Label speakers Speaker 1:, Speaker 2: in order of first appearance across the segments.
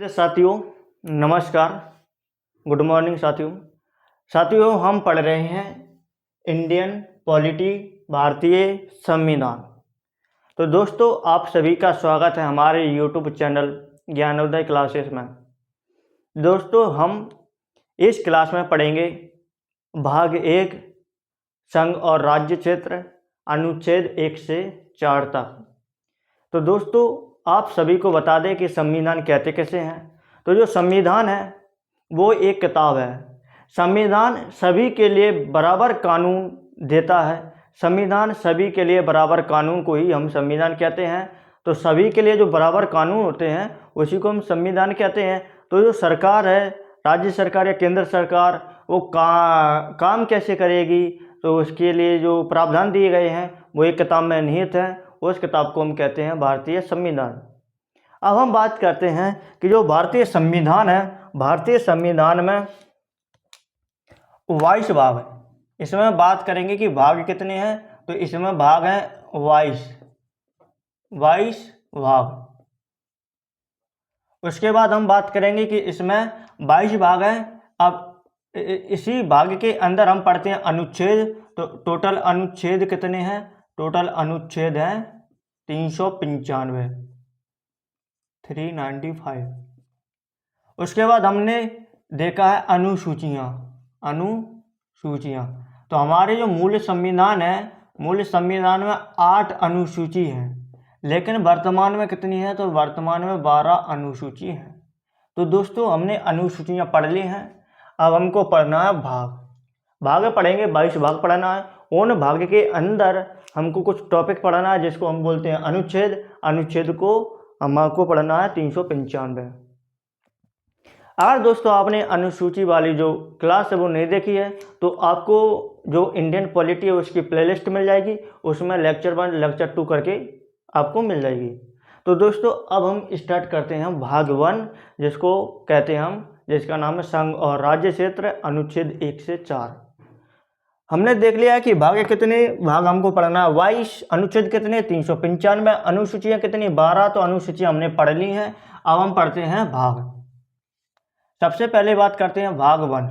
Speaker 1: प्रिय साथियों, नमस्कार। गुड मॉर्निंग साथियों हम पढ़ रहे हैं इंडियन पॉलिटी, भारतीय संविधान। तो दोस्तों, आप सभी का स्वागत है हमारे यूट्यूब चैनल ज्ञानोदय क्लासेस में। दोस्तों, हम इस क्लास में पढ़ेंगे भाग 1 संघ और राज्य क्षेत्र, अनुच्छेद 1 से 4 तक। तो दोस्तों, आप सभी को बता दें कि संविधान कहते कैसे हैं। तो जो संविधान है वो एक किताब है। संविधान सभी के लिए बराबर कानून देता है। संविधान सभी के लिए बराबर कानून को ही हम संविधान कहते हैं। तो सभी के लिए जो बराबर कानून होते हैं उसी को हम संविधान कहते हैं। तो जो सरकार है, राज्य सरकार या केंद्र सरकार, वो काम कैसे करेगी, तो उसके लिए जो प्रावधान दिए गए हैं वो एक किताब में निहित है। उस किताब को हम कहते हैं भारतीय संविधान। अब हम बात करते हैं कि जो भारतीय संविधान है, भारतीय संविधान में 22 भाग है। इसमें बात करेंगे कि भाग कितने हैं, तो इसमें भाग हैं 22 भाग। उसके बाद हम बात करेंगे कि इसमें 22 भाग हैं। अब इसी भाग के अंदर हम पढ़ते हैं अनुच्छेद। तो टोटल अनुच्छेद कितने हैं? टोटल अनुच्छेद हैं 395, 395। उसके बाद हमने देखा है अनुसूचियाँ। तो हमारे जो मूल संविधान है, मूल संविधान में 8 अनुसूची हैं, लेकिन वर्तमान में कितनी है? तो वर्तमान में 12 अनुसूची हैं। तो दोस्तों, हमने अनुसूचियाँ पढ़ ली हैं। अब हमको पढ़ना है भाग पढ़ेंगे, 22 भाग पढ़ना है। उन भाग के अंदर हमको कुछ टॉपिक पढ़ना है जिसको हम बोलते हैं अनुच्छेद। अनुच्छेद को हमको पढ़ना है 395। अगर दोस्तों आपने अनुसूची वाली जो क्लास है वो नहीं देखी है तो आपको जो इंडियन पॉलिटी है उसकी प्लेलिस्ट मिल जाएगी। उसमें लेक्चर 1 लेक्चर 2 करके आपको मिल जाएगी। तो दोस्तों, अब हम स्टार्ट करते हैं भाग 1, जिसको कहते हैं जिसका नाम है संघ और राज्य क्षेत्र, अनुच्छेद 1 से 4। हमने देख लिया है कि भाग कितने भाग हमको पढ़ना है 22, अनुच्छेद कितने 395, अनुसूचियाँ कितनी 12। तो अनुसूचियाँ हमने पढ़ ली हैं। अब हम पढ़ते हैं भाग। सबसे पहले बात करते हैं भाग 1।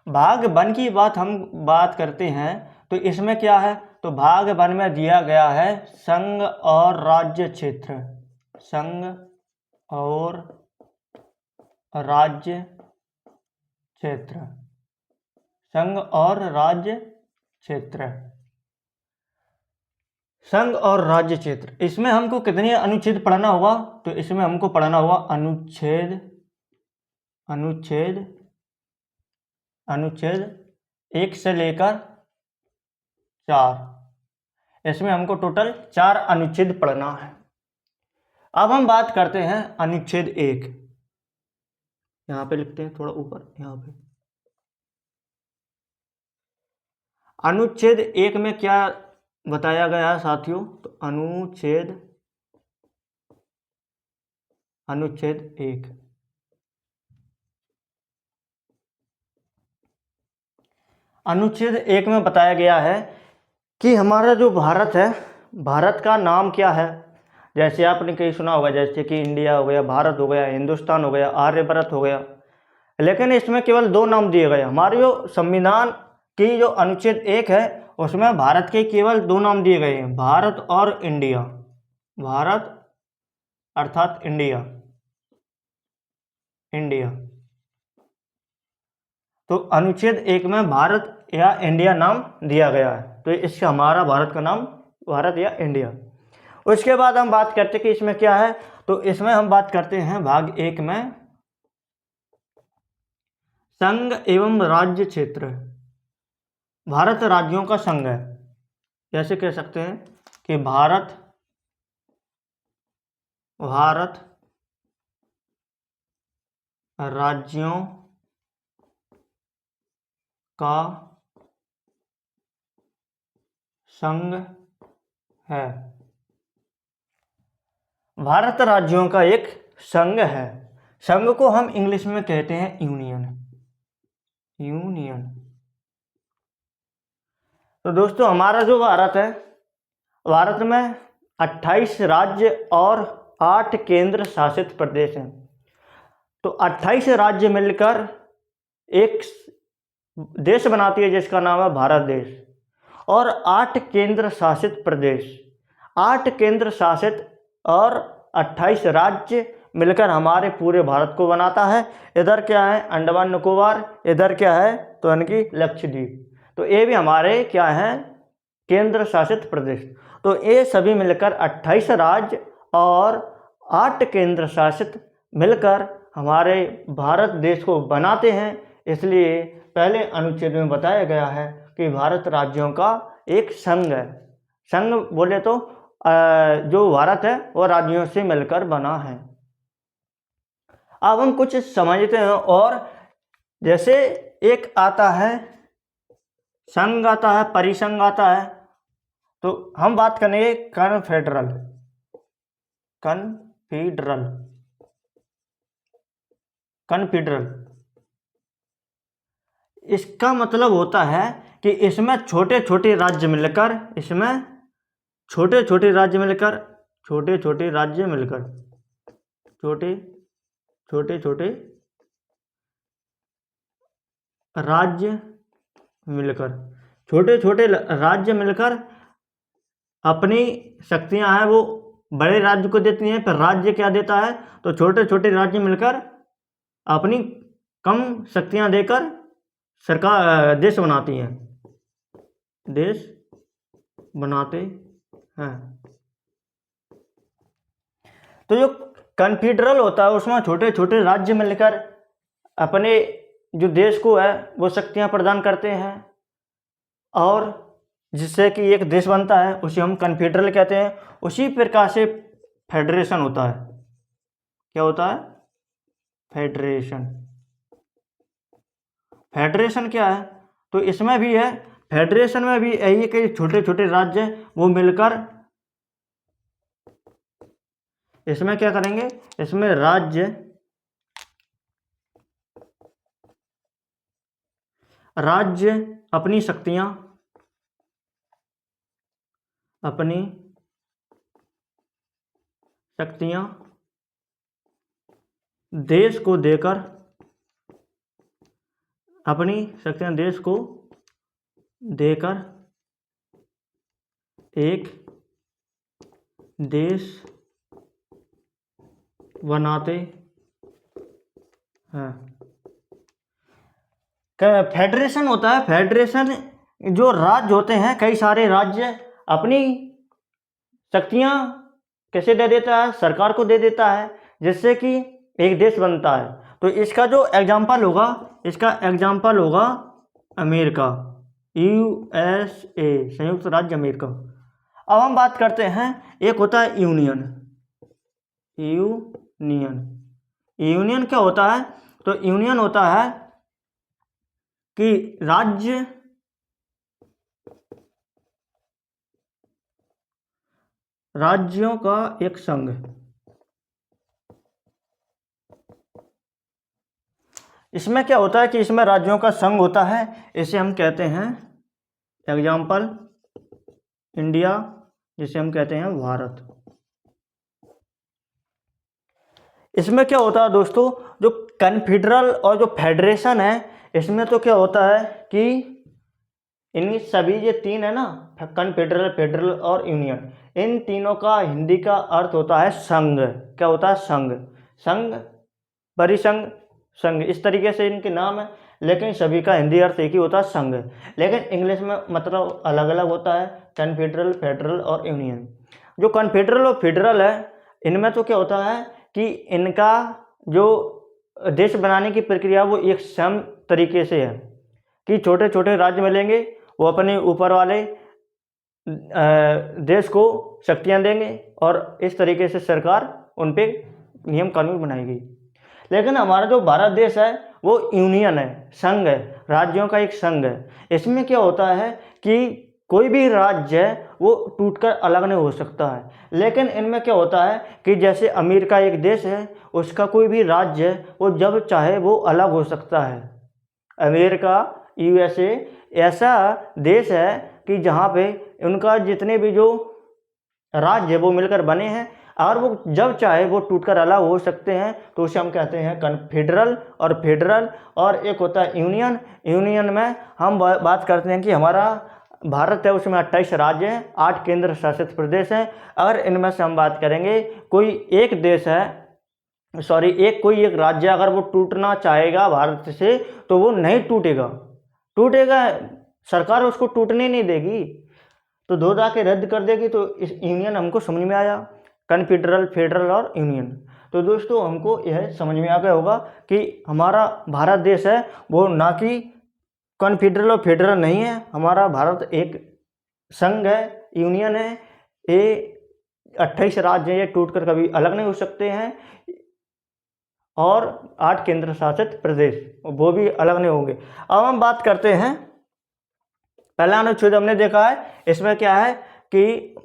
Speaker 1: भाग 1 की हम बात करते हैं तो इसमें क्या है? तो भाग 1 में दिया गया है संघ और राज्य क्षेत्र। संघ और राज्य क्षेत्र, संघ और राज्य क्षेत्र, संघ और राज्य क्षेत्र। इसमें हमको कितने अनुच्छेद पढ़ना होगा? तो इसमें हमको पढ़ना होगा अनुच्छेद 1 से लेकर 4। इसमें हमको टोटल 4 अनुच्छेद पढ़ना है। अब हम बात करते हैं अनुच्छेद 1। यहाँ पे लिखते हैं थोड़ा ऊपर, यहाँ पे अनुच्छेद 1 में क्या बताया गया है साथियों? तो अनुच्छेद 1 अनुच्छेद 1 में बताया गया है कि हमारा जो भारत है, भारत का नाम क्या है। जैसे आपने कहीं सुना होगा, जैसे कि इंडिया हो गया, भारत हो गया, हिंदुस्तान हो गया, आर्यभट्ट हो गया। लेकिन इसमें केवल 2 नाम दिए गए। हमारे जो संविधान की जो अनुच्छेद 1 है उसमें भारत के केवल 2 नाम दिए गए हैं, भारत और इंडिया। भारत अर्थात इंडिया। तो अनुच्छेद 1 में भारत या इंडिया नाम दिया गया है। तो इससे हमारा भारत का नाम भारत या इंडिया। उसके बाद हम बात करते हैं कि इसमें क्या है। तो इसमें हम बात करते हैं भाग 1 में संघ एवं राज्य क्षेत्र। भारत राज्यों का संघ है। जैसे कह सकते हैं कि भारत राज्यों का संघ है। भारत राज्यों का एक संघ है। संघ को हम इंग्लिश में कहते हैं यूनियन। तो दोस्तों, हमारा जो भारत है, भारत में 28 राज्य और 8 केंद्र शासित प्रदेश हैं। तो 28 राज्य मिलकर एक देश बनाती है जिसका नाम है भारत देश। और 8 केंद्र शासित प्रदेश, 8 केंद्र शासित और 28 राज्य मिलकर हमारे पूरे भारत को बनाता है। इधर क्या है, अंडमान निकोबार, इधर क्या है तो इनकी लक्षद्वीप। तो ये भी हमारे क्या है, केंद्र शासित प्रदेश। तो ये सभी मिलकर 28 राज्य और 8 केंद्र शासित मिलकर हमारे भारत देश को बनाते हैं। इसलिए पहले अनुच्छेद में बताया गया है कि भारत राज्यों का एक संघ है। संघ बोले तो जो भारत है वो राज्यों से मिलकर बना है। अब हम कुछ समझते हैं। और जैसे एक आता है संघ, आता है परिसंघ, आता है, तो हम बात करेंगे कन्फेडरल। कन्फेडरल कन्फेडरल इसका मतलब होता है कि इसमें छोटे छोटे राज्य मिलकर, इसमें छोटे छोटे राज्य मिलकर, छोटे छोटे राज्य मिलकर, छोटे छोटे राज्य मिलकर, छोटे छोटे राज्य मिलकर अपनी शक्तियां हैं वो बड़े राज्य को देती हैं। फिर राज्य क्या देता है, तो छोटे छोटे राज्य मिलकर अपनी कम शक्तियां देकर सरकार देश बनाती हैं, देश बनाते हैं। तो जो कन्फेडरल होता है उसमें छोटे छोटे राज्य मिलकर अपने जो देश को है वो शक्तियां प्रदान करते हैं, और जिससे कि एक देश बनता है उसे हम कन्फेडरल कहते हैं। उसी प्रकार से फेडरेशन होता है। क्या होता है, फेडरेशन। फेडरेशन क्या है, तो इसमें भी है, फेडरेशन में भी यही कि छोटे छोटे राज्य वो मिलकर इसमें क्या करेंगे, इसमें राज्य अपनी शक्तियां, देश को देकर, अपनी शक्तियां देश को देकर एक देश बनाते हैं। फेडरेशन होता है, फेडरेशन जो राज्य होते हैं, कई सारे राज्य अपनी शक्तियां कैसे दे देता है, सरकार को दे देता है, जिससे कि एक देश बनता है। तो इसका जो एग्जाम्पल होगा, इसका एग्जाम्पल होगा अमेरिका, USA, संयुक्त राज्य अमेरिका। अब हम बात करते हैं, एक होता है यूनियन। यूनियन क्या होता है, तो यूनियन होता है कि राज्यों का एक संघ। इसमें क्या होता है कि इसमें राज्यों का संघ होता है, इसे हम कहते हैं, एग्जाम्पल इंडिया, जिसे हम कहते हैं भारत। इसमें क्या होता है दोस्तों, जो कन्फेडरल और जो फेडरेशन है, इसमें तो क्या होता है कि इन सभी ये तीन है ना, कन्फेडरल, फेडरल और यूनियन, इन तीनों का हिंदी का अर्थ होता है संघ। क्या होता है, संघ। संघ, परिसंघ, संघ, इस तरीके से इनके नाम है, लेकिन सभी का हिंदी अर्थ एक ही होता है, संघ। लेकिन इंग्लिश में मतलब अलग अलग होता है, कन्फेडरल, फेडरल और यूनियन। जो कन्फेडरल और फेडरल है, इनमें तो क्या होता है कि इनका जो देश बनाने की प्रक्रिया वो एक सम तरीके से है कि छोटे छोटे राज्य मिलेंगे, वो अपने ऊपर वाले देश को शक्तियां देंगे और इस तरीके से सरकार उन पे नियम कानून बनाएगी। लेकिन हमारा जो भारत देश है वो यूनियन है, संघ है, राज्यों का एक संघ है। इसमें क्या होता है कि कोई भी राज्य है वो टूटकर अलग नहीं हो सकता है। लेकिन इनमें क्या होता है कि जैसे अमेरिका एक देश है, उसका कोई भी राज्य है वो जब चाहे वो अलग हो सकता है। अमेरिका, USA ऐसा देश है कि जहाँ पे उनका जितने भी जो राज्य वो मिलकर बने हैं, और वो जब चाहे वो टूटकर अलग हो सकते हैं, तो उसे हम कहते हैं कन्फेडरल और फेडरल। और एक होता है यूनियन। यूनियन में हम बात करते हैं कि हमारा भारत है, उसमें 28 राज्य हैं, 8 केंद्र शासित प्रदेश हैं। अगर इनमें से हम बात करेंगे, कोई एक देश है, सॉरी कोई एक राज्य अगर वो टूटना चाहेगा भारत से, तो वो नहीं टूटेगा, सरकार उसको टूटने नहीं देगी, तो दो जाके रद्द कर देगी। तो इस यूनियन हमको समझ में आया, कन्फेडरल, फेडरल और यूनियन। तो दोस्तों हमको यह समझ में आ गया होगा कि हमारा भारत देश है वो ना कि कन्फेडरल और फेडरल नहीं है, हमारा भारत एक संघ है, यूनियन है। ये 28 राज्य हैं, ये टूटकर कभी अलग नहीं हो सकते हैं। और 8 केंद्र शासित प्रदेश, वो भी अलग नहीं होंगे। अब हम बात करते हैं, पहला अनुच्छेद हमने देखा है, इसमें क्या है कि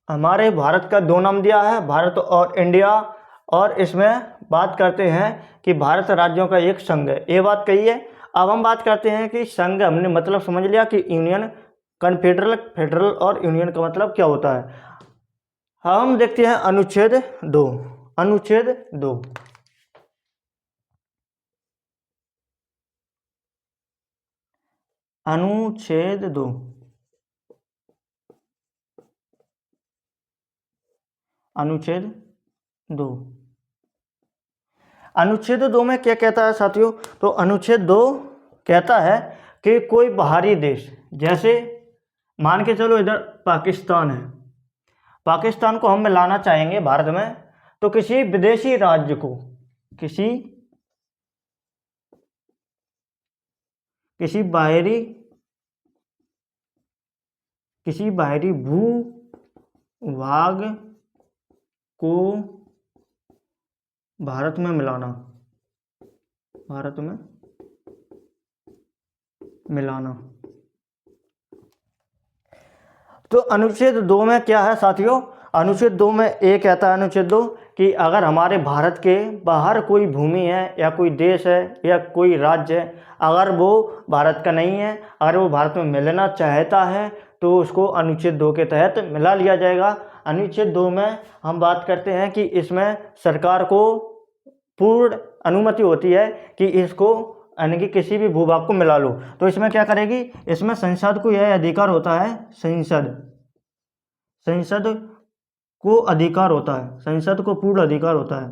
Speaker 1: हमारे भारत का 2 नाम दिया है, भारत और इंडिया। और इसमें बात करते हैं कि भारत राज्यों का एक संघ है, ये बात कही है। अब हम बात करते हैं कि संघ हमने मतलब समझ लिया कि यूनियन, कन्फेडरल, फेडरल और यूनियन का मतलब क्या होता है। हम देखते हैं अनुच्छेद 2। अनुच्छेद 2, अनुच्छेद 2, अनुच्छेद 2, अनुच्छेद 2 में क्या कहता है साथियों। तो अनुच्छेद 2 कहता है कि कोई बाहरी देश, जैसे मान के चलो इधर पाकिस्तान है, पाकिस्तान को हम मिलाना चाहेंगे भारत में, तो किसी विदेशी राज्य को, किसी बाहरी भूभाग को भारत में मिलाना। तो अनुच्छेद 2 में क्या है साथियों, अनुच्छेद 2 में ये कहता है, अनुच्छेद 2 कि अगर हमारे भारत के बाहर कोई भूमि है या कोई देश है या कोई राज्य है, अगर वो भारत का नहीं है, अगर वो भारत में मिलना चाहता है, तो उसको अनुच्छेद 2 के तहत मिला लिया जाएगा। अनुच्छेद 2 में हम बात करते हैं कि इसमें सरकार को पूर्ण अनुमति होती है कि इसको, यानी कि किसी भी भूभाग को मिला लो। तो इसमें क्या करेगी, इसमें संसद को यह अधिकार होता है, संसद को अधिकार होता है, संसद को पूर्ण अधिकार होता है,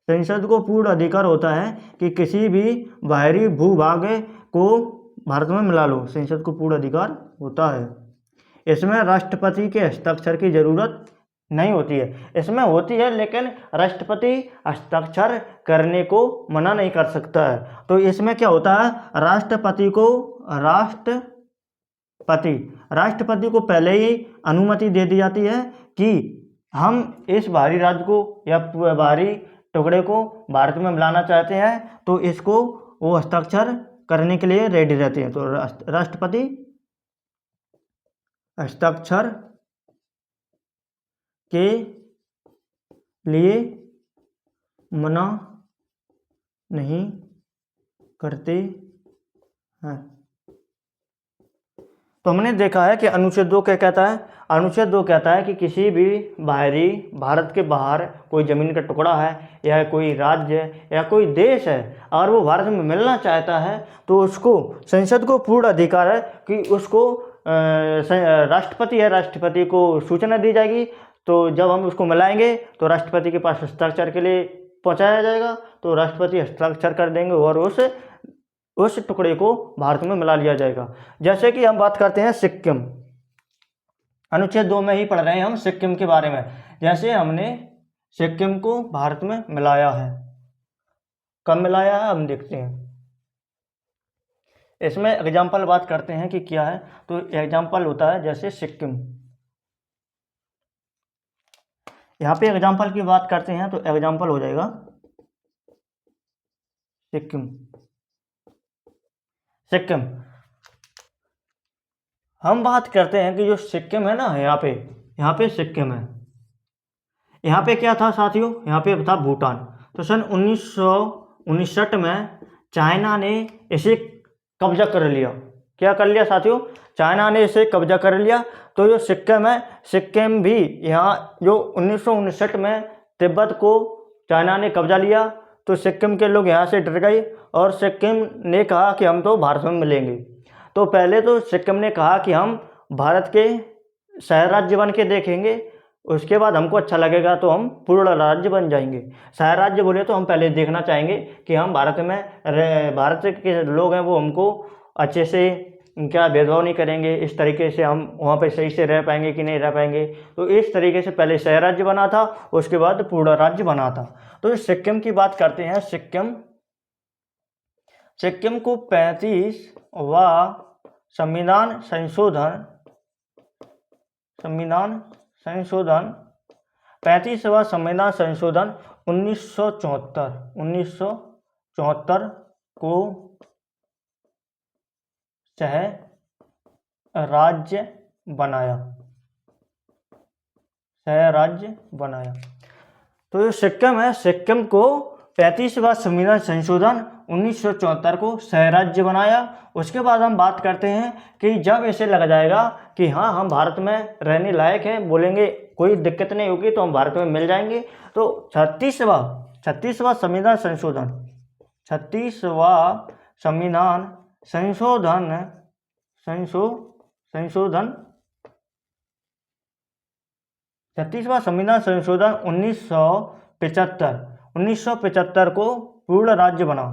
Speaker 1: संसद को पूर्ण अधिकार होता है कि किसी भी बाहरी भूभाग को भारत में मिला लो, संसद को पूर्ण अधिकार होता है। इसमें राष्ट्रपति के हस्ताक्षर की जरूरत नहीं होती है, इसमें होती है लेकिन राष्ट्रपति हस्ताक्षर करने को मना नहीं कर सकता है। तो इसमें क्या होता है, राष्ट्रपति को पहले ही अनुमति दे दी जाती है कि हम इस बाहरी राज्य को या बाहरी टुकड़े को भारत में मिलाना चाहते हैं, तो इसको वो हस्ताक्षर करने के लिए रेडी रहते हैं। तो राष्ट्रपति हस्ताक्षर के लिए मना नहीं करते हैं। तो हमने देखा है कि अनुच्छेद 2 क्या कहता है, अनुच्छेद 2 कहता है कि किसी भी बाहरी, भारत के बाहर कोई ज़मीन का टुकड़ा है या कोई राज्य या कोई देश है, अगर वो भारत में मिलना चाहता है, तो उसको संसद को पूर्ण अधिकार है कि उसको राष्ट्रपति है, राष्ट्रपति को सूचना दी जाएगी। तो जब हम उसको मिलाएंगे तो राष्ट्रपति के पास हस्ताक्षर के लिए पहुंचाया जाएगा, तो राष्ट्रपति हस्ताक्षर कर देंगे और उस टुकड़े को भारत में मिला लिया जाएगा। जैसे कि हम बात करते हैं सिक्किम, अनुच्छेद 2 में ही पढ़ रहे हैं हम सिक्किम के बारे में। जैसे हमने सिक्किम को भारत में मिलाया है, कब मिलाया है हम देखते हैं। इसमें एग्जाम्पल बात करते हैं कि क्या है। तो एग्जाम्पल होता है जैसे सिक्किम, यहाँ पे एग्जाम्पल की बात करते हैं तो एग्जाम्पल हो जाएगा सिक्किम। हम बात करते हैं कि जो सिक्किम है ना, यहाँ पे सिक्किम है, यहाँ पे क्या था साथियों, यहाँ पे था भूटान। तो सन 1959 में चाइना ने इसे कब्जा कर लिया। क्या कर लिया साथियों, चाइना ने इसे कब्जा कर लिया। तो जो सिक्किम है, सिक्किम भी यहाँ जो 1959 में तिब्बत को चाइना ने कब्जा लिया, तो सिक्किम के लोग यहाँ से डर गए और सिक्किम ने कहा कि हम तो भारत में मिलेंगे। तो पहले तो सिक्किम ने कहा कि हम भारत के शहर राज्य बन के देखेंगे, उसके बाद हमको अच्छा लगेगा तो हम पूर्ण राज्य बन जाएंगे। शहर राज्य बोले तो हम पहले देखना चाहेंगे कि हम भारत में भारत के लोग हैं वो हमको अच्छे से क्या भेदभाव नहीं करेंगे, इस तरीके से हम वहाँ पे सही से रह पाएंगे कि नहीं रह पाएंगे। तो इस तरीके से पहले शहर राज्य बना था, उसके बाद पूर्ण राज्य बना था। तो सिक्किम की बात करते हैं। सिक्किम को 35वां संविधान संशोधन 35वां संविधान संशोधन 1974 को शह राज्य बनाया। तो जो सिक्किम है, सिक्किम को 35वां संविधान संशोधन 1974 को शह राज्य बनाया। उसके बाद हम बात करते हैं कि जब ऐसे लग जाएगा कि हाँ हम भारत में रहने लायक हैं, बोलेंगे कोई दिक्कत नहीं होगी तो हम भारत में मिल जाएंगे, तो 36वां संविधान संशोधन 36वां संविधान संशोधन 1975 को पूर्ण राज्य बना।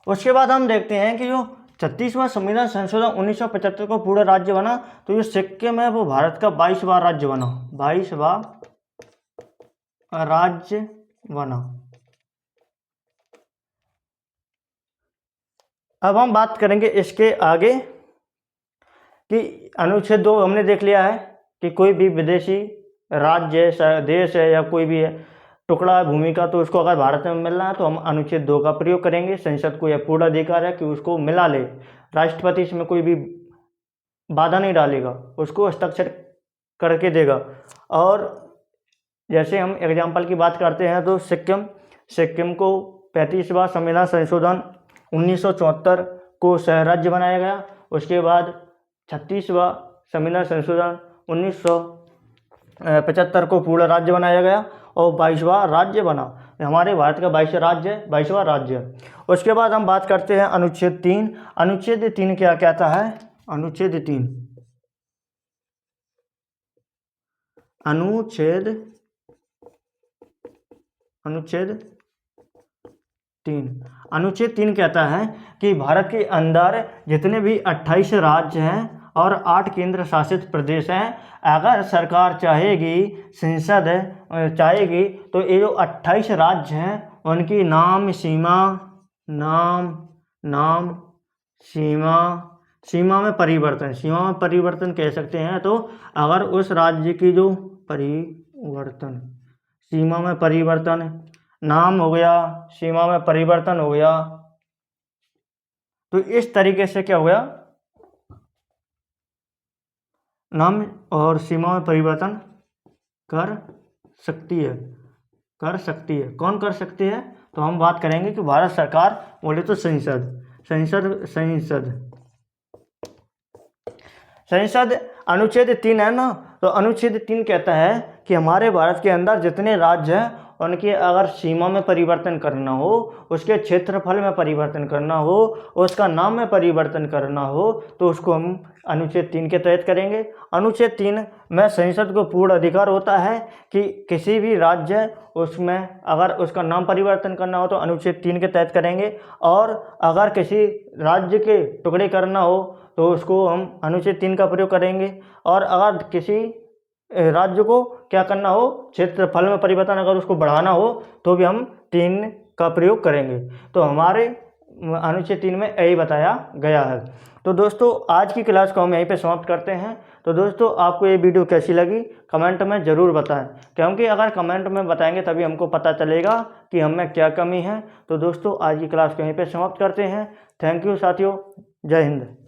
Speaker 1: उसके बाद हम देखते हैं कि जो 36वां संविधान संशोधन 1975 को पूर्ण राज्य बना, तो जो सिक्किम है वो भारत का 22वां राज्य बना। 22वां राज्य बना। अब हम बात करेंगे इसके आगे कि अनुच्छेद 2 हमने देख लिया है कि कोई भी विदेशी राज्य है, देश है या कोई भी है, टुकड़ा भूमि का, तो उसको अगर भारत में मिलना है तो हम अनुच्छेद 2 का प्रयोग करेंगे। संसद को यह पूर्ण अधिकार है कि उसको मिला ले, राष्ट्रपति इसमें कोई भी बाधा नहीं डालेगा, उसको हस्ताक्षर करके देगा। और जैसे हम एग्जाम्पल की बात करते हैं तो सिक्किम को 35वां संविधान संशोधन 1974 को शह राज्य बनाया गया। उसके बाद 36वां संविधान संशोधन 1975 को पूर्ण राज्य बनाया गया और 22वां राज्य बना। हमारे भारत का 22वां राज्य। उसके बाद हम बात करते हैं अनुच्छेद 3। अनुच्छेद 3 क्या कहता है? अनुच्छेद 3 कहता है कि भारत के अंदर जितने भी 28 राज्य हैं और 8 केंद्र शासित प्रदेश हैं, अगर सरकार चाहेगी, संसद चाहेगी, तो ये जो 28 राज्य हैं उनकी नाम सीमा में परिवर्तन कह सकते हैं। तो अगर उस राज्य की जो सीमा में परिवर्तन, नाम हो गया, सीमा में परिवर्तन हो गया, तो इस तरीके से क्या हो गया, नाम और सीमा में परिवर्तन कर सकती है। कौन कर सकती है? तो हम बात करेंगे कि भारत सरकार, बोले तो संसद। अनुच्छेद 3 है ना, तो अनुच्छेद 3 कहता है कि हमारे भारत के अंदर जितने राज्य हैं उनकी अगर सीमा में परिवर्तन करना हो, उसके क्षेत्रफल में परिवर्तन करना हो, उसका नाम में परिवर्तन करना हो, तो उसको हम अनुच्छेद 3 के तहत करेंगे। अनुच्छेद 3 में संसद को पूर्ण अधिकार होता है कि किसी भी राज्य उसमें अगर उसका नाम परिवर्तन करना हो तो अनुच्छेद 3 के तहत करेंगे, और अगर किसी राज्य के टुकड़े करना हो तो उसको हम अनुच्छेद 3 का प्रयोग करेंगे। और अगर किसी राज्य को क्या करना हो, क्षेत्रफल में परिवर्तन अगर उसको बढ़ाना हो तो भी हम 3 का प्रयोग करेंगे। तो हमारे अनुच्छेद 3 में यही बताया गया है। तो दोस्तों आज की क्लास को हम यहीं पे समाप्त करते हैं। तो दोस्तों आपको ये वीडियो कैसी लगी कमेंट में ज़रूर बताएं, क्योंकि अगर कमेंट में बताएंगे तभी हमको पता चलेगा कि हम में क्या कमी है। तो दोस्तों आज की क्लास को यहीं पे समाप्त करते हैं। थैंक यू साथियों, जय हिंद।